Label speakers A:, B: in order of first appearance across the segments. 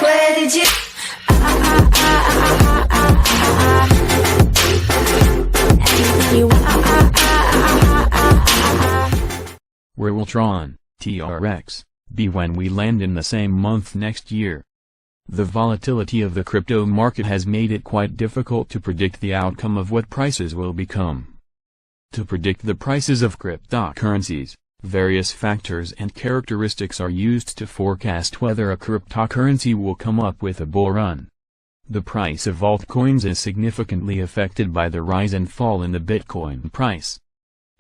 A: Where did you?
B: Where will Tron, TRX, be when we land in the same month next year? The volatility of the crypto market has made it quite difficult to predict the outcome of what prices will become. To predict the prices of cryptocurrencies, various factors and characteristics are used to forecast whether a cryptocurrency will come up with a bull run. The price of altcoins is significantly affected by the rise and fall in the Bitcoin price.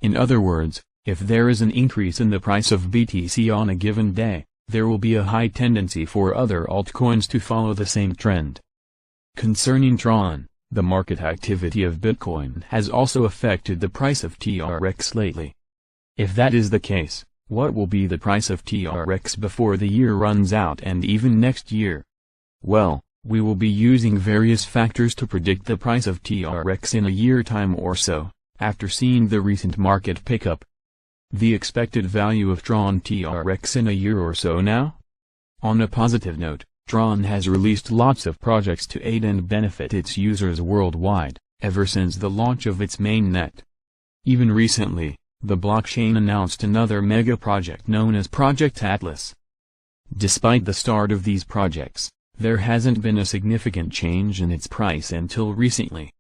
B: In other words, if there is an increase in the price of BTC on a given day, there will be a high tendency for other altcoins to follow the same trend. Concerning Tron, the market activity of Bitcoin has also affected the price of TRX lately. If that is the case, what will be the price of TRX before the year runs out and even next year? Well, we will be using various factors to predict the price of TRX in a year time or so, after seeing the recent market pickup. The expected value of Tron TRX in a year or so now? On a positive note, Tron has released lots of projects to aid and benefit its users worldwide, ever since the launch of its mainnet. Even recently, the blockchain announced another mega project known as Project Atlas. Despite the start of these projects, there hasn't been a significant change in its price until recently.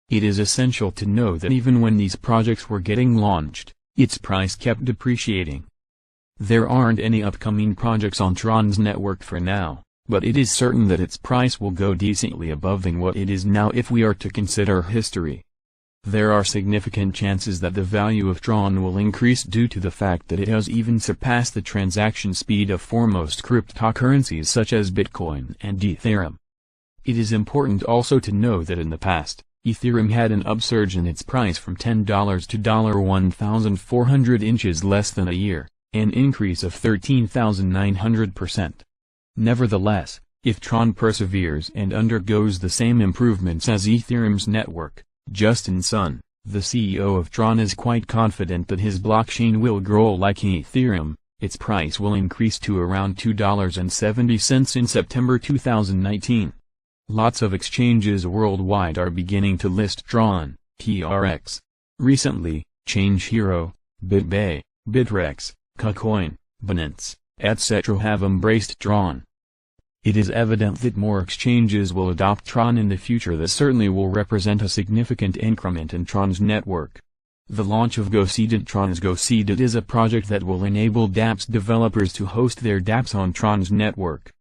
B: It is essential to know that even when these projects were getting launched, its price kept depreciating. There aren't any upcoming projects on Tron's network for now, but it is certain that its price will go decently above than what it is now if we are to consider history. There are significant chances that the value of Tron will increase due to the fact that it has even surpassed the transaction speed of foremost cryptocurrencies such as Bitcoin and Ethereum. It is important also to know that in the past, Ethereum had an upsurge in its price from $10 to $1,400 in less than a year, an increase of 13,900%. Nevertheless, if Tron perseveres and undergoes the same improvements as Ethereum's network, Justin Sun, the CEO of Tron, is quite confident that his blockchain will grow like Ethereum. Its price will increase to around $2.70 in September 2019. Lots of exchanges worldwide are beginning to list Tron, TRX. Recently, Change Hero, BitBay, Bittrex, KuCoin, Binance, etc. have embraced Tron. It is evident that more exchanges will adopt Tron in the future. That certainly will represent a significant increment in Tron's network. The launch of GoSeeded. Tron's GoSeeded is a project that will enable dApps developers to host their dApps on Tron's network.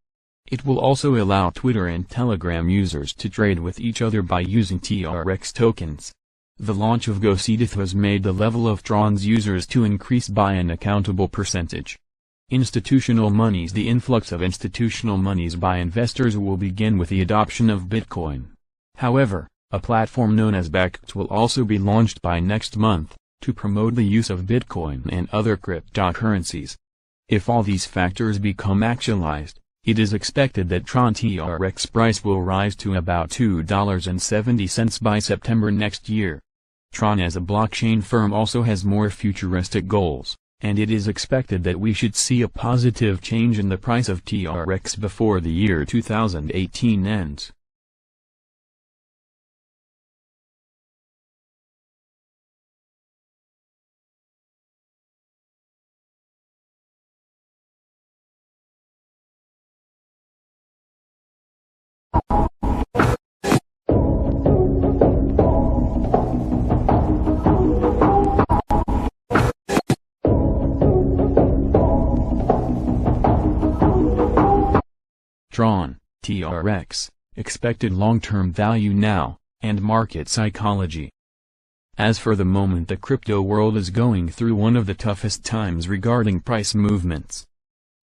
B: It will also allow Twitter and Telegram users to trade with each other by using TRX tokens. The launch of GoSeeded has made the level of Tron's users to increase by an accountable percentage. Institutional monies. The influx of institutional monies by investors will begin with the adoption of Bitcoin. However, a platform known as Bakkt will also be launched by next month, to promote the use of Bitcoin and other cryptocurrencies. If all these factors become actualized, it is expected that Tron TRX price will rise to about $2.70 by September next year. Tron as a blockchain firm also has more futuristic goals, and it is expected that we should see a positive change in the price of TRX before the year 2018 ends. Tron, TRX, expected long-term value now, and market psychology. As for the moment, the crypto world is going through one of the toughest times regarding price movements.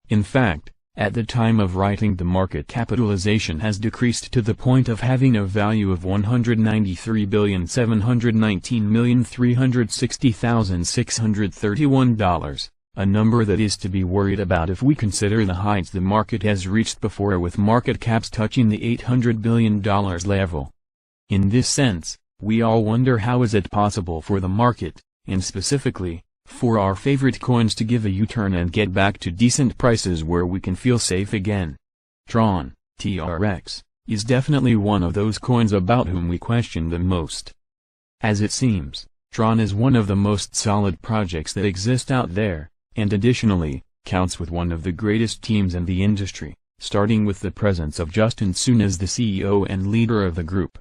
B: In fact, at the time of writing, the market capitalization has decreased to the point of having a value of $193,719,360,631, a number that is to be worried about if we consider the heights the market has reached before, with market caps touching the $800 billion level. In this sense, we all wonder how is it possible for the market, and specifically, for our favorite coins, to give a U-turn and get back to decent prices where we can feel safe again. Tron, TRX, is definitely one of those coins about whom we question the most. As it seems, Tron is one of the most solid projects that exist out there, and additionally, counts with one of the greatest teams in the industry, starting with the presence of Justin Sun as the CEO and leader of the group.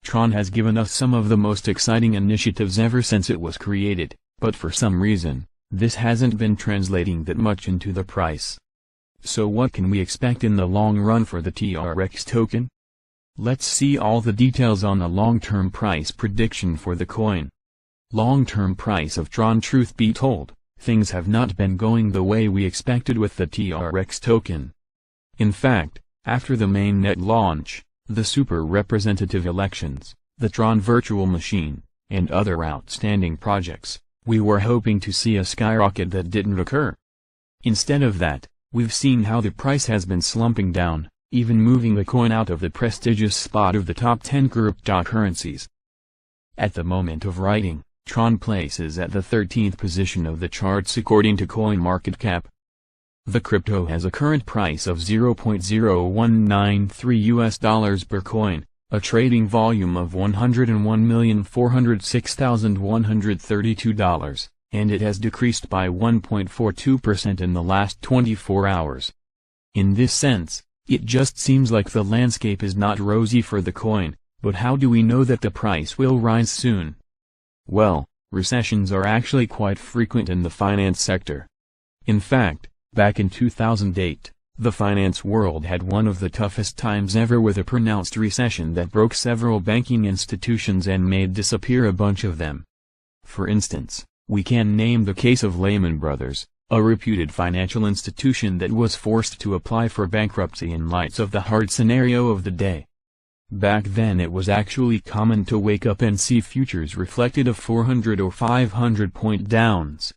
B: Tron has given us some of the most exciting initiatives ever since it was created, but for some reason, this hasn't been translating that much into the price. So what can we expect in the long run for the TRX token? Let's see all the details on the long-term price prediction for the coin. Long-term price of Tron. Truth be told, things have not been going the way we expected with the TRX token. In fact, after the mainnet launch, the super representative elections, the Tron virtual machine, and other outstanding projects, we were hoping to see a skyrocket that didn't occur. Instead of that, we've seen how the price has been slumping down, even moving the coin out of the prestigious spot of the top 10 cryptocurrencies. At the moment of writing, Tron places at the 13th position of the charts according to CoinMarketCap. The crypto has a current price of $0.0193 per coin, a trading volume of $101,406,132, and it has decreased by 1.42% in the last 24 hours. In this sense, it just seems like the landscape is not rosy for the coin, but how do we know that the price will rise soon? Well, recessions are actually quite frequent in the finance sector. In fact, back in 2008, the finance world had one of the toughest times ever with a pronounced recession that broke several banking institutions and made disappear a bunch of them. For instance, we can name the case of Lehman Brothers, a reputed financial institution that was forced to apply for bankruptcy in light of the hard scenario of the day. Back then it was actually common to wake up and see futures reflected of 400 or 500 point downs.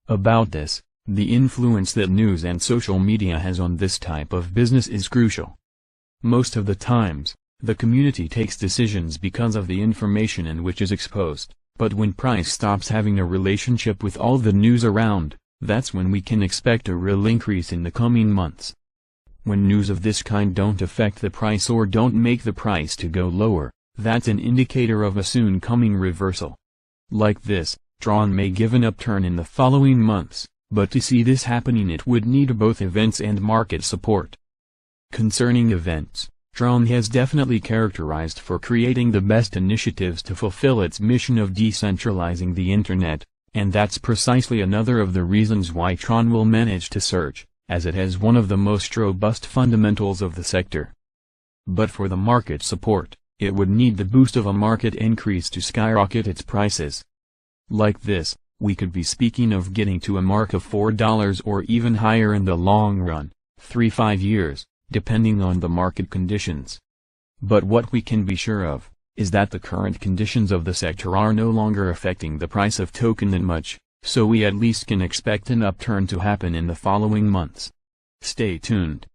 B: About this, the influence that news and social media has on this type of business is crucial. Most of the times, the community takes decisions because of the information in which is exposed, but when price stops having a relationship with all the news around, that's when we can expect a real increase in the coming months. When news of this kind don't affect the price or don't make the price to go lower, that's an indicator of a soon coming reversal. Like this, Tron may give an upturn in the following months, but to see this happening it would need both events and market support. Concerning events, Tron has definitely characterized for creating the best initiatives to fulfill its mission of decentralizing the internet, and that's precisely another of the reasons why Tron will manage to surge, as it has one of the most robust fundamentals of the sector. But for the market support, it would need the boost of a market increase to skyrocket its prices. Like this, we could be speaking of getting to a mark of $4 or even higher in the long run, 3-5 years, depending on the market conditions. But what we can be sure of, is that the current conditions of the sector are no longer affecting the price of token that much, so we at least can expect an upturn to happen in the following months. Stay tuned.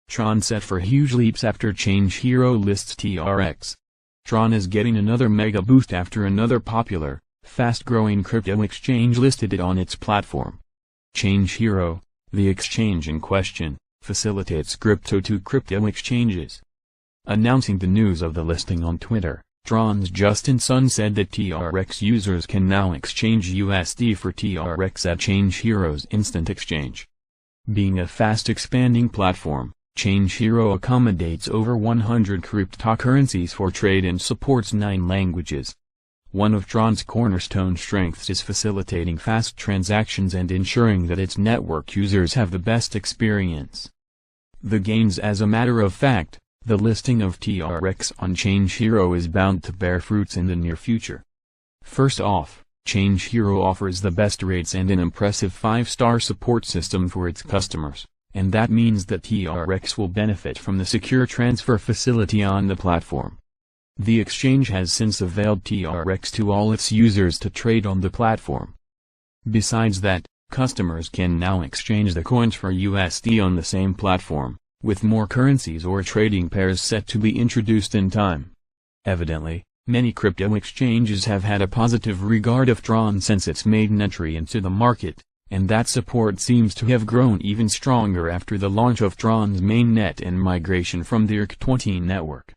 B: Tron set for huge leaps after Change Hero lists TRX. Tron is getting another mega boost after another popular, fast-growing crypto exchange listed it on its platform. Change Hero, the exchange in question, facilitates crypto-to-crypto exchanges. Announcing the news of the listing on Twitter, Tron's Justin Sun said that TRX users can now exchange USD for TRX at Change Hero's instant exchange. Being a fast-expanding platform, Change Hero accommodates over 100 cryptocurrencies for trade and supports 9 languages. One of Tron's cornerstone strengths is facilitating fast transactions and ensuring that its network users have the best experience. The gains. As a matter of fact, the listing of TRX on Change Hero is bound to bear fruits in the near future. First off, Change Hero offers the best rates and an impressive 5-star support system for its customers, and that means that TRX will benefit from the secure transfer facility on the platform. The exchange has since availed TRX to all its users to trade on the platform. Besides that, customers can now exchange the coins for USD on the same platform, with more currencies or trading pairs set to be introduced in time. Evidently, many crypto exchanges have had a positive regard of Tron since its maiden entry into the market, and that support seems to have grown even stronger after the launch of Tron's mainnet and migration from the TRX-20 network.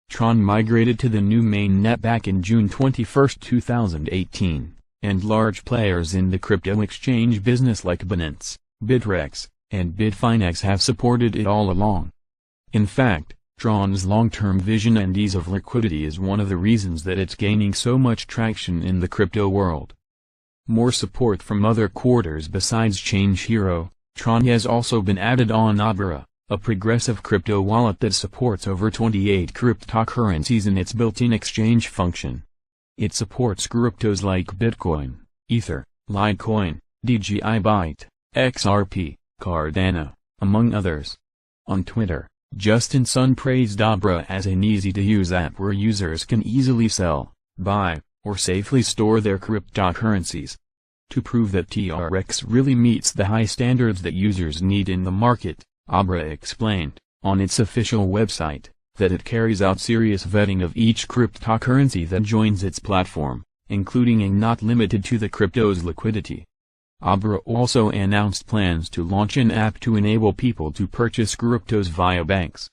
B: Tron migrated to the new mainnet back in June 21, 2018, and large players in the crypto exchange business like Binance, TRX, and Bitfinex have supported it all along. In fact, Tron's long-term vision and ease of liquidity is one of the reasons that it's gaining so much traction in the crypto world. More support from other quarters besides Change Hero, Tron has also been added on Abra, a progressive crypto wallet that supports over 28 cryptocurrencies in its built-in exchange function. It supports cryptos like Bitcoin, Ether, Litecoin, DJI Byte, XRP, Cardano, among others. On Twitter, Justin Sun praised Abra as an easy-to-use app where users can easily sell, buy, or safely store their cryptocurrencies. To prove that TRX really meets the high standards that users need in the market, Abra explained, on its official website, that it carries out serious vetting of each cryptocurrency that joins its platform, including and not limited to the crypto's liquidity. Abra also announced plans to launch an app to enable people to purchase cryptos via banks.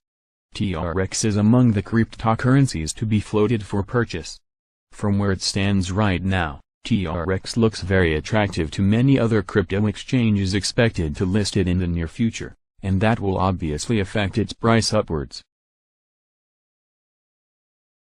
B: TRX is among the cryptocurrencies to be floated for purchase. From where it stands right now, TRX looks very attractive to many other crypto exchanges expected to list it in the near future, and that will obviously affect its price upwards.